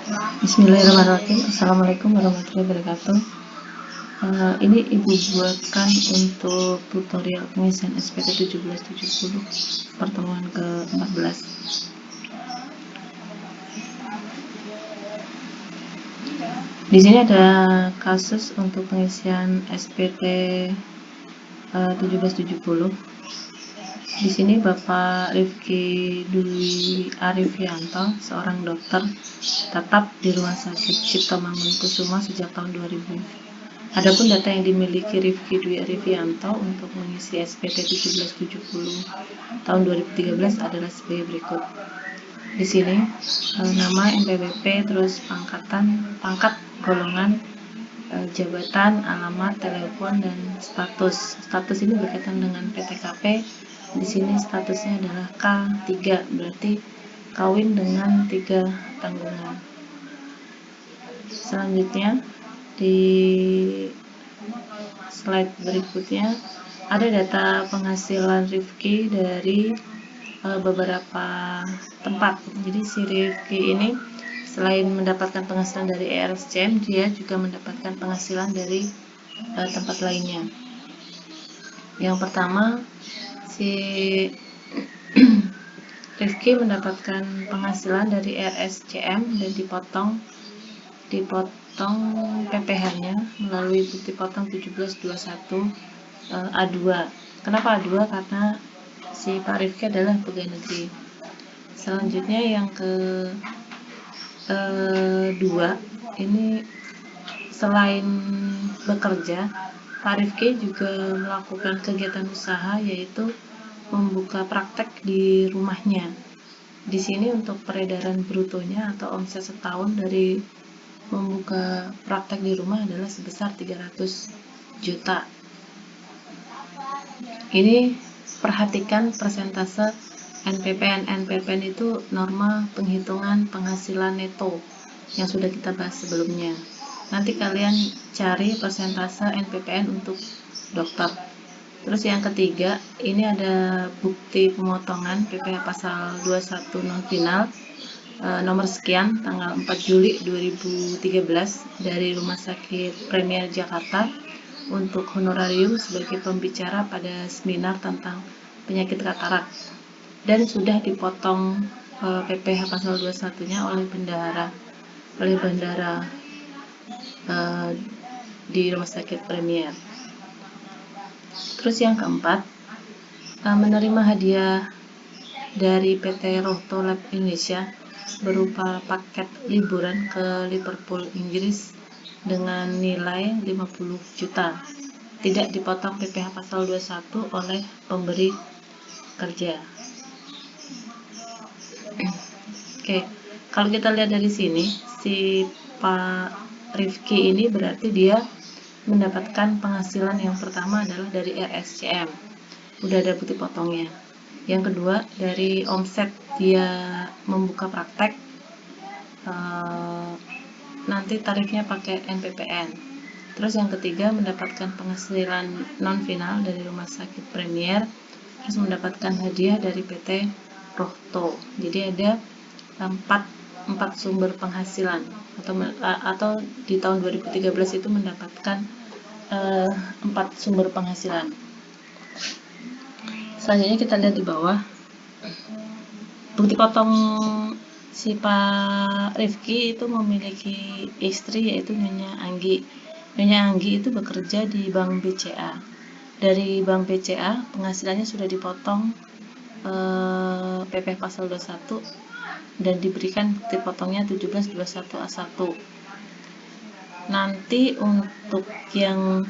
Bismillahirrahmanirrahim. Assalamualaikum warahmatullahi wabarakatuh. Ini ibu buatkan untuk tutorial pengisian SPT 1770 pertemuan ke-14. Di sini ada kasus untuk pengisian SPT 1770. Di sini Bapak Rifki Dwi Arifianto, seorang dokter tetap di Rumah Sakit Cipto Mangunkusumo sejak tahun 2000. Adapun data yang dimiliki Rifki Dwi Arifianto untuk mengisi SPT 1770 tahun 2013 adalah sebagai berikut. Di sini nama, NPWP, terus pangkat, golongan, jabatan, alamat, telepon, dan status. Status ini berkaitan dengan PTKP. Di sini statusnya adalah K3, berarti kawin dengan 3 tanggungan. Selanjutnya di slide berikutnya ada data penghasilan Rifki dari beberapa tempat. Jadi si Rifki ini selain mendapatkan penghasilan dari ERSCM, dia juga mendapatkan penghasilan dari tempat lainnya. Yang pertama, si Rifki mendapatkan penghasilan dari RSCM dan dipotong PPh-nya melalui bukti potong 1721 A2. Kenapa A2? Karena si Pak Rifki adalah pegawai negeri. Selanjutnya yang kedua, ini selain bekerja, Pak Rifki juga melakukan kegiatan usaha, yaitu membuka praktek di rumahnya. Di sini untuk peredaran brutonya atau omset setahun dari membuka praktek di rumah adalah sebesar 300 juta. Ini perhatikan persentase NPPN. NPPN itu norma penghitungan penghasilan neto yang sudah kita bahas sebelumnya. Nanti kalian cari persentase NPPN untuk dokter. Terus yang ketiga, ini ada bukti pemotongan PPh pasal 21 non final nomor sekian tanggal 4 Juli 2013 dari Rumah Sakit Premier Jakarta untuk honorarium sebagai pembicara pada seminar tentang penyakit katarak, dan sudah dipotong PPh pasal 21-nya oleh bendahara di Rumah Sakit Premier. Terus yang keempat, menerima hadiah dari PT Rohto Lab Indonesia berupa paket liburan ke Liverpool, Inggris dengan nilai 50 juta. Tidak dipotong PPh pasal 21 oleh pemberi kerja. Oke, kalau kita lihat dari sini, si Pak Rifki ini berarti dia mendapatkan penghasilan yang pertama adalah dari RSCM. Udah ada bukti potongnya. Yang kedua, dari omset dia membuka praktek, nanti tarifnya pakai NPPN. Terus yang ketiga, mendapatkan penghasilan non final dari Rumah Sakit Premier, terus mendapatkan hadiah dari PT Rohto. Jadi ada empat sumber penghasilan, atau di tahun 2013 itu mendapatkan 4 sumber penghasilan. Selanjutnya kita lihat di bawah bukti potong si Pak Rifki itu memiliki istri, yaitu Nyonya Anggi. Nyonya Anggi itu bekerja di Bank BCA. Dari Bank BCA penghasilannya sudah dipotong PPh pasal 21 dan diberikan bukti potongnya 1721 A1. Nanti untuk yang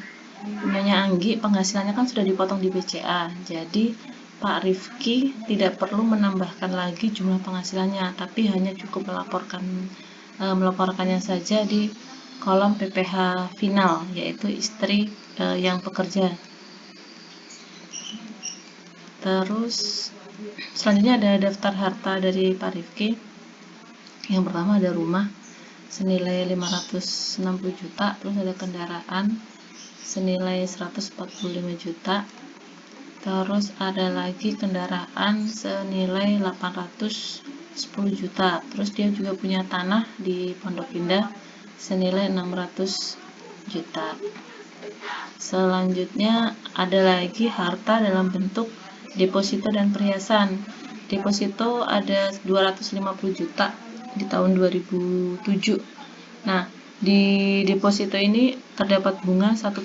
Nyonya Anggi penghasilannya kan sudah dipotong di BCA, jadi Pak Rifki tidak perlu menambahkan lagi jumlah penghasilannya, tapi hanya cukup melaporkannya saja di kolom PPh final, yaitu istri yang bekerja. Terus selanjutnya ada daftar harta dari Pak Rifki. Yang pertama ada rumah senilai 560 juta, terus ada kendaraan senilai 145 juta, terus ada lagi kendaraan senilai 800 10 juta. Terus dia juga punya tanah di Pondok Indah senilai 600 juta. Selanjutnya ada lagi harta dalam bentuk deposito dan perhiasan. Deposito ada 250 juta di tahun 2007. Nah, di deposito ini terdapat bunga 1%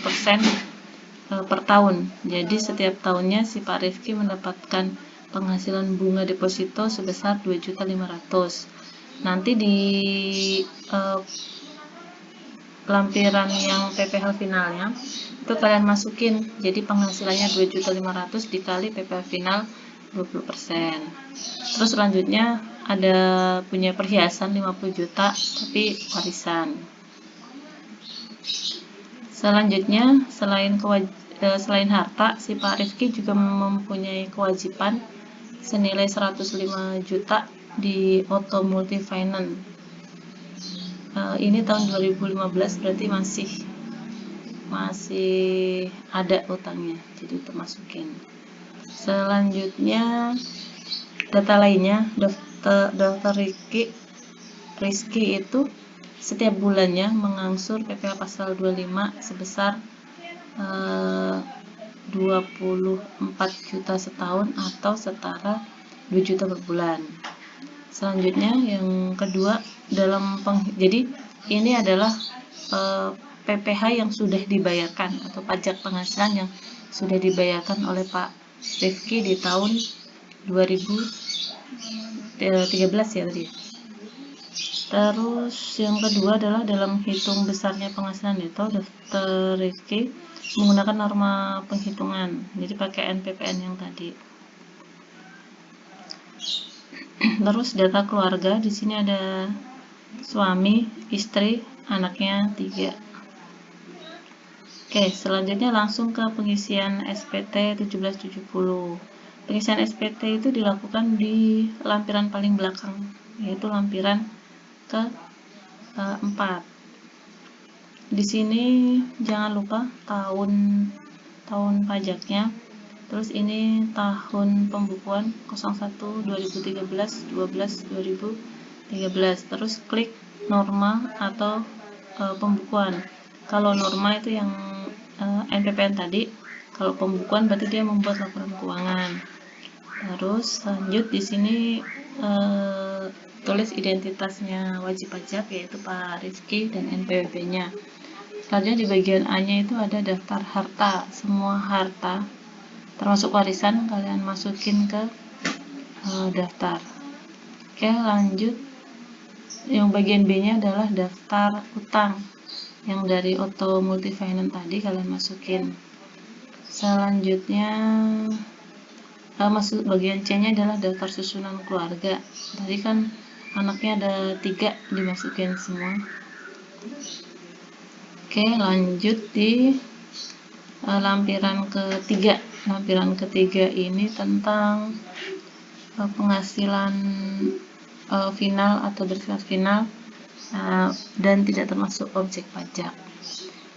per tahun. Jadi setiap tahunnya si Pak Rifki mendapatkan penghasilan bunga deposito sebesar 2.500.000. Nanti di lampiran yang PPh finalnya itu kalian masukin, jadi penghasilannya 2.500.000 dikali PPh final 20%. Terus selanjutnya ada punya perhiasan 50 juta tapi warisan. Selanjutnya selain harta, si Pak Rifki juga mempunyai kewajiban senilai 105 juta di Auto Multi Finance. Ini tahun 2015, berarti masih ada utangnya, jadi itu masukin. Selanjutnya data lainnya, daftar Rizky itu setiap bulannya mengangsur PPh pasal 25 sebesar 24 juta setahun atau setara 2 juta per bulan. Selanjutnya yang kedua, jadi ini adalah PPh yang sudah dibayarkan atau pajak penghasilan yang sudah dibayarkan oleh Pak Rifki di tahun 2013 ya tadi. Terus yang kedua adalah dalam hitung besarnya penghasilan neto, daftar Rifki menggunakan norma penghitungan, jadi pakai NPPN yang tadi. Terus data keluarga, di sini ada suami, istri, anaknya 3. Oke, selanjutnya langsung ke pengisian SPT 1770. Pengisian SPT itu dilakukan di lampiran paling belakang, yaitu lampiran ke-4. Di sini jangan lupa tahun pajaknya. Terus ini tahun pembukuan 01 2013 12 2013. Terus klik norma atau pembukuan. Kalau norma itu yang NPPN tadi, kalau pembukuan berarti dia membuat laporan keuangan. Terus lanjut di sini tulis identitasnya wajib pajak, yaitu Pak Rifki dan NPWP-nya. Selanjutnya di bagian A-nya itu ada daftar harta. Semua harta termasuk warisan kalian masukin ke daftar. Oke, lanjut. Yang bagian B-nya adalah daftar utang. Yang dari Auto Multi Finance tadi kalian masukin. Selanjutnya masuk bagian C-nya adalah daftar susunan keluarga. Tadi kan anaknya ada 3, dimasukin semua. Oke, lanjut di lampiran ketiga. Lampiran ketiga ini tentang penghasilan final atau bersifat final dan tidak termasuk objek pajak.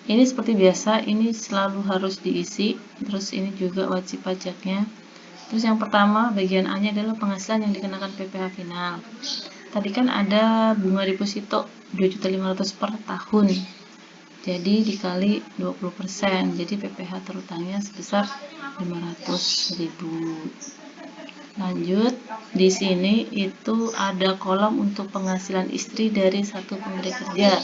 Ini seperti biasa, ini selalu harus diisi. Terus ini juga wajib pajaknya. Terus yang pertama bagian A-nya adalah penghasilan yang dikenakan PPh final. Tadi kan ada bunga deposito 2.500.000 per tahun. Jadi dikali 20%, jadi PPh terutangnya sebesar 500.000. Lanjut, di sini itu ada kolom untuk penghasilan istri dari satu pemberi kerja.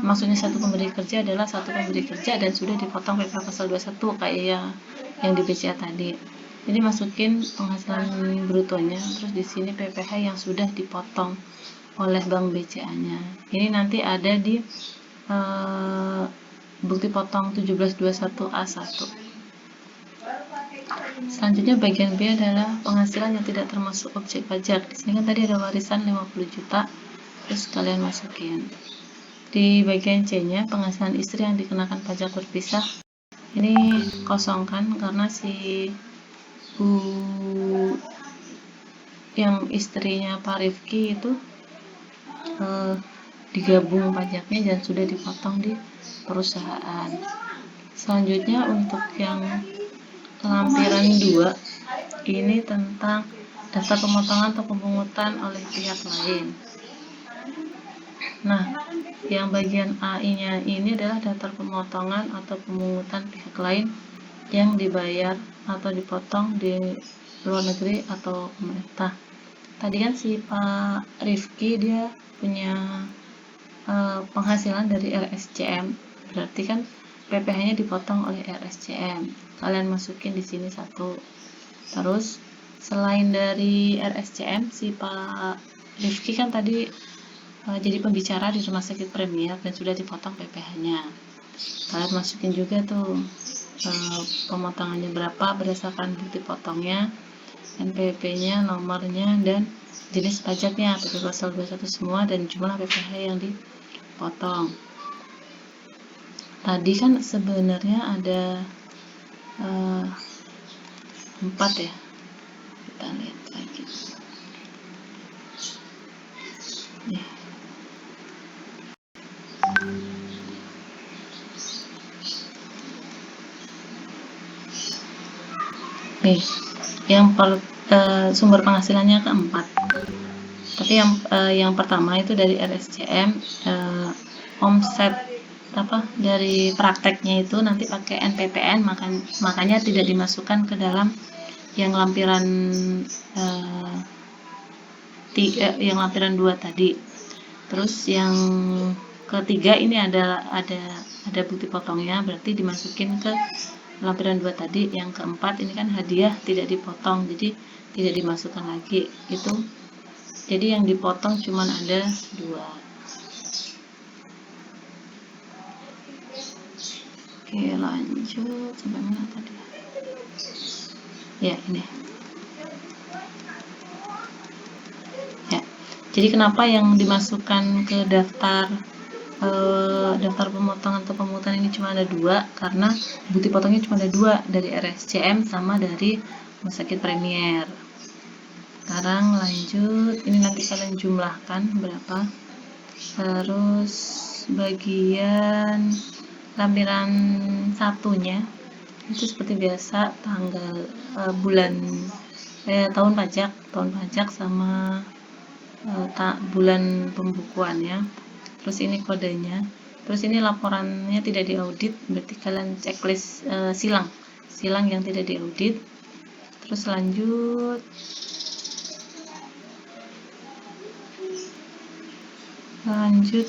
Maksudnya satu pemberi kerja adalah satu pemberi kerja dan sudah dipotong PPh pasal 21 kayak yang di BCA tadi. Jadi masukin penghasilan brutonya, terus di sini PPh yang sudah dipotong oleh bank BCA-nya. Ini nanti ada di bukti potong 1721A1. Selanjutnya bagian B adalah penghasilan yang tidak termasuk objek pajak. Di sini kan tadi ada warisan 50 juta, terus kalian masukin. Di bagian C-nya penghasilan istri yang dikenakan pajak berpisah. Ini kosongkan karena si yang istrinya Pak Rifki itu digabung pajaknya dan sudah dipotong di perusahaan. Selanjutnya untuk yang lampiran 2 ini tentang daftar pemotongan atau pemungutan oleh pihak lain. Nah, yang bagian AI-nya ini adalah daftar pemotongan atau pemungutan pihak lain yang dibayar atau dipotong di luar negeri atau pemerintah. Tadi kan si Pak Rifki dia punya penghasilan dari RSCM, berarti kan PPh-nya dipotong oleh RSCM. Kalian masukin di sini satu. Terus selain dari RSCM, si Pak Rifki kan tadi jadi pembicara di Rumah Sakit Premier dan sudah dipotong PPh-nya. Kalian masukin juga tuh pemotongannya berapa berdasarkan bukti potongnya, NPWP-nya, nomornya, dan jenis pajaknya, PP pasal 21 semua, dan jumlah PPh yang dipotong. Tadi kan sebenarnya ada 4 ya, kita lihat lagi nih. Nih, yang sumber penghasilannya keempat. Tapi yang pertama itu dari RSCM, omset dari prakteknya itu nanti pakai NPPN, makanya tidak dimasukkan ke dalam yang lampiran yang lampiran 2 tadi. Terus yang ketiga ini ada bukti potongnya, berarti dimasukin ke lampiran 2 tadi. Yang keempat ini kan hadiah tidak dipotong, jadi tidak dimasukkan lagi itu. Jadi yang dipotong cuma ada 2. Oke, lanjut sampai mana tadi? Ya, ini. Ya. Jadi kenapa yang dimasukkan ke daftar pemotongan atau pemungutan ini cuma ada 2? Karena bukti potongnya cuma ada 2, dari RSCM sama dari Rumah Sakit Premier. Sekarang lanjut, ini nanti kalian jumlahkan berapa. Terus bagian lampiran satunya itu seperti biasa tanggal tahun pajak sama bulan pembukuannya. Terus ini kodenya. Terus ini laporannya tidak diaudit, berarti kalian checklist silang yang tidak diaudit. Terus lanjut,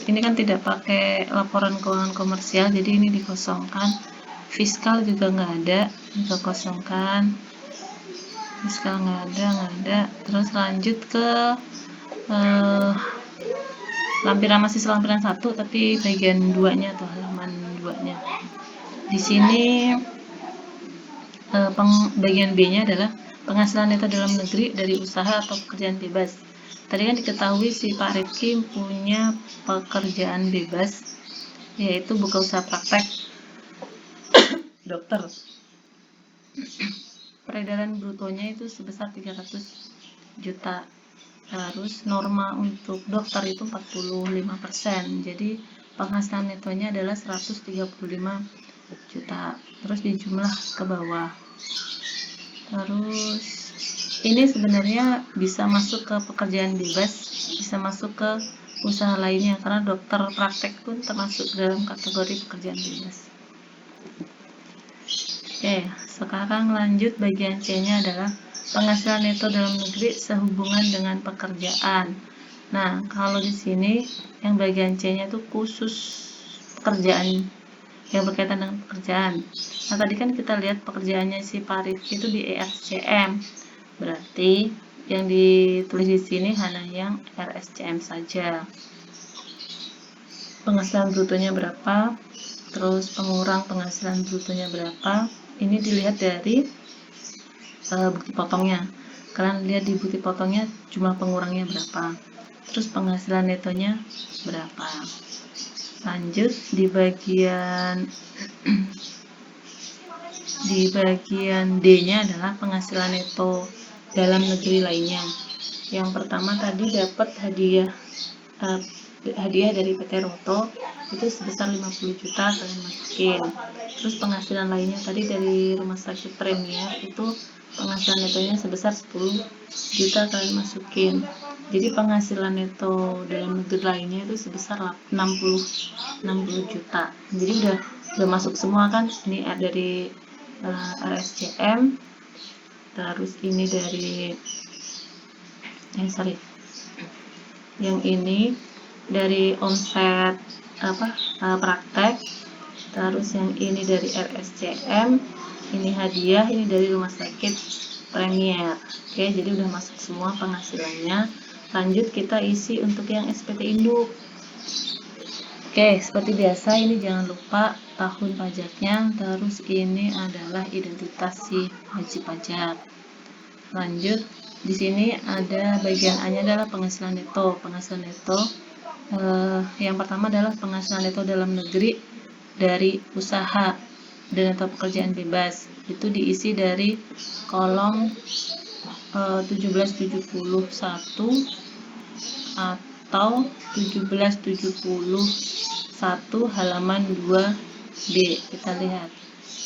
ini kan tidak pakai laporan keuangan komersial, jadi ini dikosongkan. Fiskal juga nggak ada, juga kosongkan. Fiskal nggak ada. Terus lanjut ke lampiran 1, tapi bagian 2-nya atau halaman 2-nya. Di sini bagian B-nya adalah penghasilan neto dalam negeri dari usaha atau pekerjaan bebas. Tadi kan diketahui si Pak Rifki punya pekerjaan bebas, yaitu buka usaha praktek dokter. Peredaran brutonya itu sebesar 300 juta. Harus norma untuk dokter itu 45%. Jadi penghasilan netonya adalah 135 juta. Terus dijumlah ke bawah. Terus ini sebenarnya bisa masuk ke pekerjaan bebas, bisa masuk ke usaha lainnya, karena dokter praktek pun termasuk dalam kategori pekerjaan bebas. Oke, sekarang lanjut bagian C-nya adalah penghasilan neto dalam negeri sehubungan dengan pekerjaan. Nah, kalau di sini yang bagian C-nya itu khusus pekerjaan, yang berkaitan dengan pekerjaan. Nah, tadi kan kita lihat pekerjaannya si Pak Rifki itu di RSCM. Berarti yang ditulis di sini hanya yang RSCM saja. Penghasilan brutonya berapa? Terus pengurang penghasilan brutonya berapa? Ini dilihat dari bukti potongnya. Kalian lihat di bukti potongnya jumlah pengurangnya berapa. Terus penghasilan netonya berapa. Lanjut di bagian D-nya adalah penghasilan neto dalam negeri lainnya. Yang pertama tadi dapat hadiah dari PT Roto itu sebesar 50 juta, kalian masukin. Terus penghasilan lainnya tadi dari Rumah Sakit Premier itu penghasilan netonya sebesar 10 juta kalian masukin. Jadi penghasilan neto dalam negeri lainnya itu sebesar 60 juta. Jadi udah masuk semua kan. Ini dari RSCM, terus ini dari yang ini dari omset praktek, terus yang ini dari RSCM, ini hadiah, ini dari rumah sakit Premier. Oke, jadi udah masuk semua penghasilannya. Lanjut kita isi untuk yang SPT induk. Oke, seperti biasa ini jangan lupa tahun pajaknya, terus ini adalah identitas si wajib pajak. Lanjut, di sini ada bagian A-nya adalah penghasilan neto. Penghasilan neto yang pertama adalah penghasilan neto dalam negeri dari usaha dan atau pekerjaan bebas. Itu diisi dari kolom 1771 atau 1771 halaman 2B. Kita lihat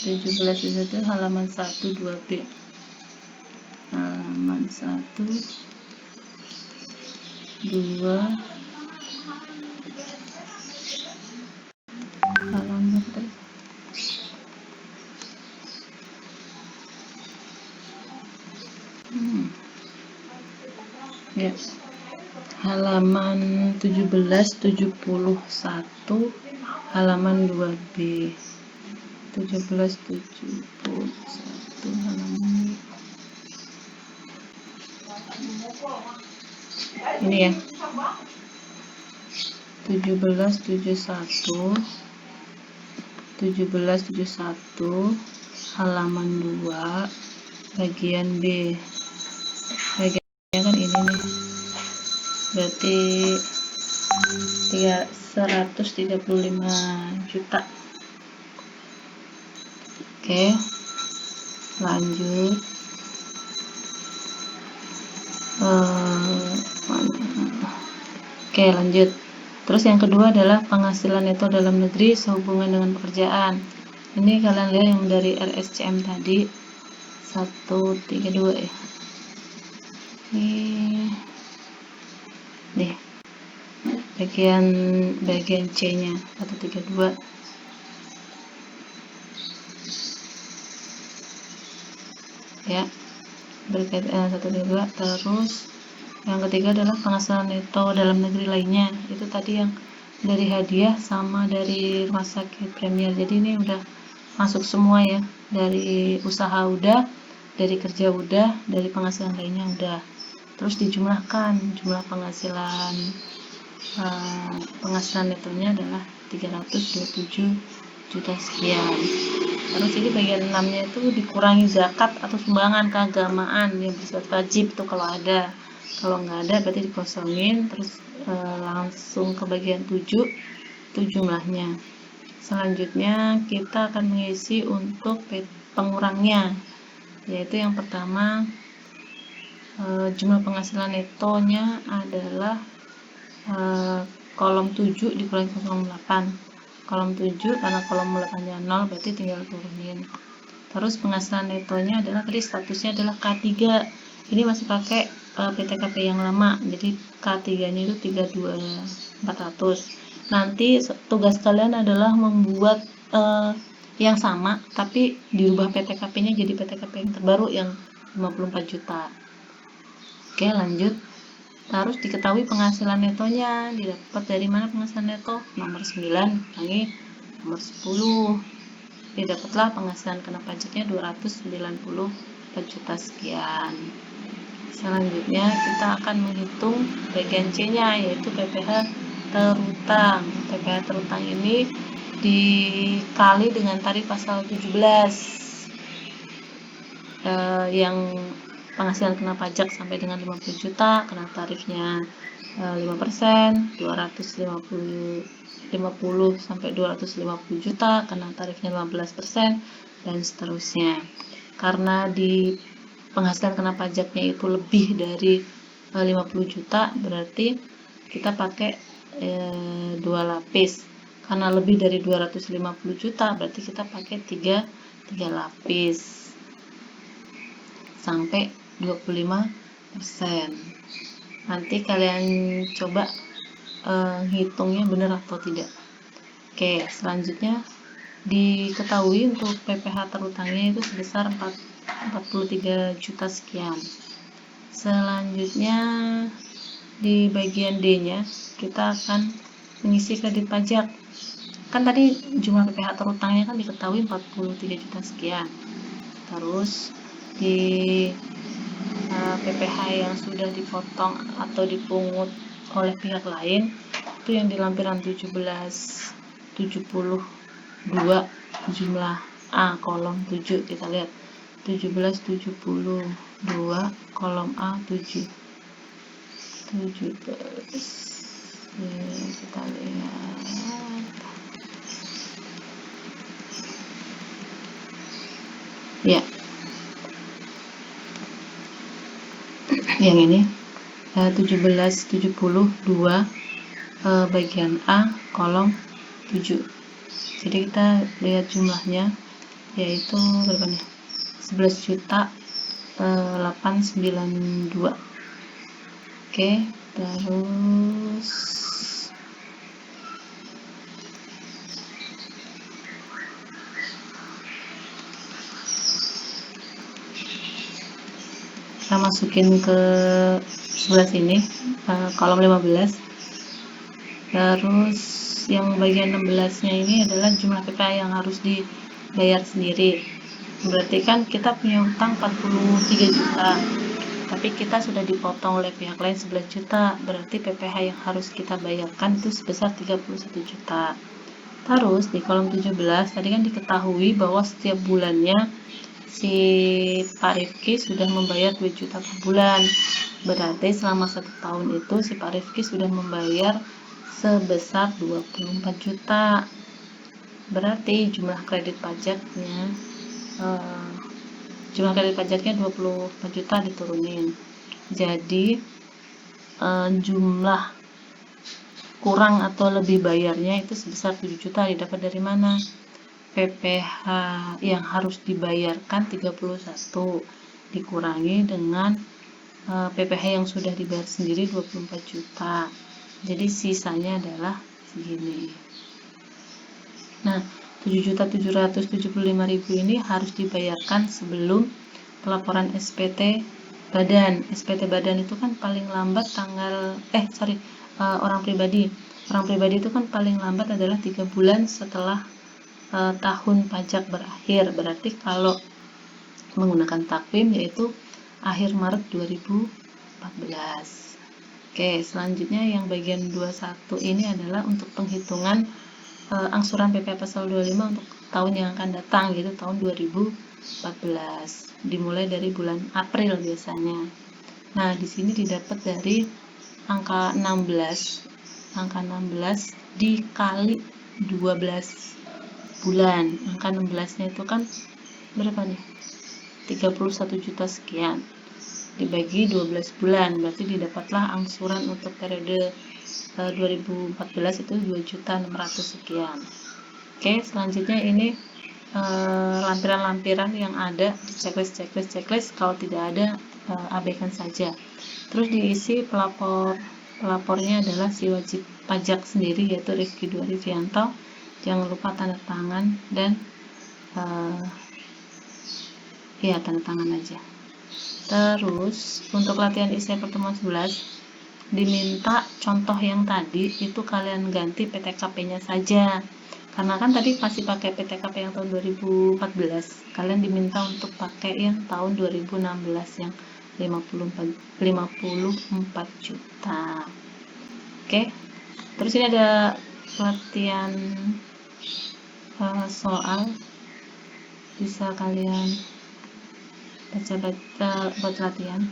1771 halaman 1 2B. Halaman 1 2 halaman ya, halaman 1771 halaman 2B. 1771 halaman ini ya, 1771 halaman 2 bagian B. Bagiannya kan ini nih, berarti 135 juta. Oke, lanjut. Oke, lanjut. Terus yang kedua adalah penghasilan neto dalam negeri sehubungan dengan pekerjaan. Ini kalian lihat yang dari RSCM tadi 132 ya. Ini nih bagian C-nya 132. Ya, berkaitan 132. Terus yang ketiga adalah penghasilan neto dalam negeri lainnya. Itu tadi yang dari hadiah sama dari rumah sakit Premier. Jadi ini udah masuk semua ya. Dari usaha udah, dari kerja udah, dari penghasilan lainnya udah. Terus dijumlahkan jumlah penghasilan netonya adalah 327 juta sekian. Terus ini bagian 6-nya itu dikurangi zakat atau sumbangan keagamaan yang bersifat wajib itu kalau ada. Kalau nggak ada berarti dikosongin. Terus langsung ke bagian 7 itu jumlahnya. Selanjutnya kita akan mengisi untuk pengurangnya, yaitu yang pertama jumlah penghasilan netonya adalah kolom 7 dikurangi 08. Kolom 7 karena kolom 8-nya 0 berarti tinggal turunin. Terus penghasilan netonya adalah tadi statusnya adalah K3. Ini masih pakai PTKP yang lama, jadi K3-nya itu 32.400. Nanti tugas kalian adalah membuat yang sama tapi dirubah PTKP-nya jadi PTKP yang terbaru yang 54 juta. Oke, lanjut. Harus diketahui penghasilan netonya. Didapat dari mana penghasilan neto? Nomor 9 kurangi nomor 10. Didapatlah penghasilan kena pajaknya 294 juta sekian. Selanjutnya kita akan menghitung bagian C-nya, yaitu PPh terutang. PPh terutang ini dikali dengan tarif pasal 17 yang penghasilan kena pajak sampai dengan 50 juta kena tarifnya 5%, 250 sampai 250 juta kena tarifnya 15%, dan seterusnya. Karena di penghasilan kena pajaknya itu lebih dari 50 juta, berarti kita pakai 2 lapis. Karena lebih dari 250 juta, berarti kita pakai 3 lapis. sampai 25%. Nanti kalian coba hitungnya benar atau tidak. Oke, selanjutnya diketahui untuk PPh terutangnya itu sebesar 43 juta sekian. Selanjutnya di bagian D-nya kita akan mengisi kredit pajak. Kan tadi jumlah PPh terutangnya kan diketahui 43 juta sekian. Terus di PPh yang sudah dipotong atau dipungut oleh pihak lain itu yang di lampiran 1772 jumlah A kolom 7, kita lihat 1772 kolom A 7 kita lihat ya, yang ini 1772 bagian A kolom 7. Jadi kita lihat jumlahnya yaitu berapa nih, 11.892. Oke, terus kita masukin ke sebelah sini kolom 15. Terus yang bagian 16 nya ini adalah jumlah PPh yang harus dibayar sendiri. Berarti kan kita punya utang 43 juta, tapi kita sudah dipotong oleh pihak lain 11 juta, berarti PPh yang harus kita bayarkan itu sebesar 31 juta. Terus di kolom 17 tadi kan diketahui bahwa setiap bulannya si Pak Rifki sudah membayar 2 juta per bulan. Berarti selama 1 tahun itu si Pak Rifki sudah membayar sebesar 24 juta. Berarti jumlah kredit pajaknya 24 juta diturunin. Jadi jumlah kurang atau lebih bayarnya itu sebesar 7 juta. Didapat dari mana? PPh yang harus dibayarkan 31 dikurangi dengan PPh yang sudah dibayar sendiri 24 juta. Jadi sisanya adalah segini. Nah, 7.775.000 ini harus dibayarkan sebelum pelaporan SPT badan. SPT badan itu kan paling lambat tanggal orang pribadi. Orang pribadi itu kan paling lambat adalah 3 bulan setelah tahun pajak berakhir. Berarti kalau menggunakan takvim yaitu akhir Maret 2014. Oke, selanjutnya yang bagian 21 ini adalah untuk penghitungan angsuran PPh pasal 25 untuk tahun yang akan datang, yaitu tahun 2014. Dimulai dari bulan April biasanya. Nah, di sini didapat dari angka 16. Angka 16 dikali 12 bulan. Angka 16-nya itu kan berapa nih? 31 juta sekian. Dibagi 12 bulan, berarti didapatlah angsuran untuk periode 2014 itu 2.600.000 sekian. Oke, selanjutnya ini lampiran-lampiran yang ada di checklist. Kalau tidak ada abaikan saja. Terus diisi pelapornya adalah si wajib pajak sendiri, yaitu Rifki Dwi Arifianto. Jangan lupa tanda tangan dan tanda tangan aja. Terus untuk latihan IC pertemuan 11 diminta contoh yang tadi itu kalian ganti PTKP-nya saja. Karena kan tadi masih pakai PTKP yang tahun 2014. Kalian diminta untuk pakai yang tahun 2016 yang 54 juta. Oke. Terus ini ada latihan soal, bisa kalian baca-baca buat latihan.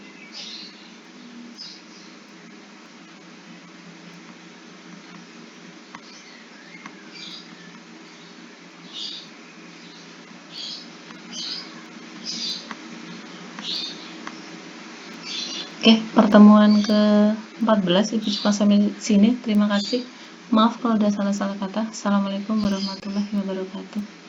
Oke, pertemuan ke-14 Ibu cuma sampai sini. Terima kasih. Maaf kalau ada salah-salah kata. Assalamualaikum warahmatullahi wabarakatuh.